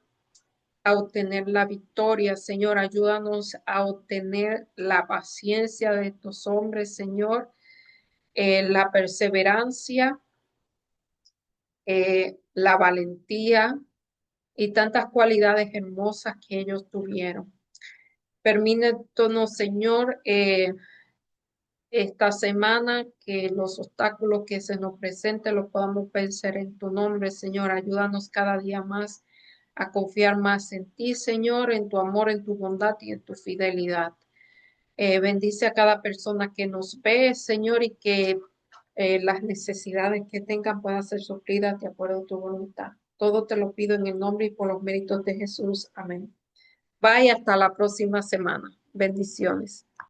la victoria. Señor, ayúdanos a obtener la paciencia de estos hombres, Señor, la perseverancia, la valentía y tantas cualidades hermosas que ellos tuvieron. Permítanos, Señor, esta semana que los obstáculos que se nos presenten los podamos vencer en tu nombre, Señor. Ayúdanos cada día más a confiar más en ti, Señor, en tu amor, en tu bondad y en tu fidelidad. Bendice a cada persona que nos ve, Señor, y que las necesidades que tengan puedan ser suplidas de acuerdo a tu voluntad. Todo te lo pido en el nombre y por los méritos de Jesús. Amén. Bye, hasta la próxima semana. Bendiciones.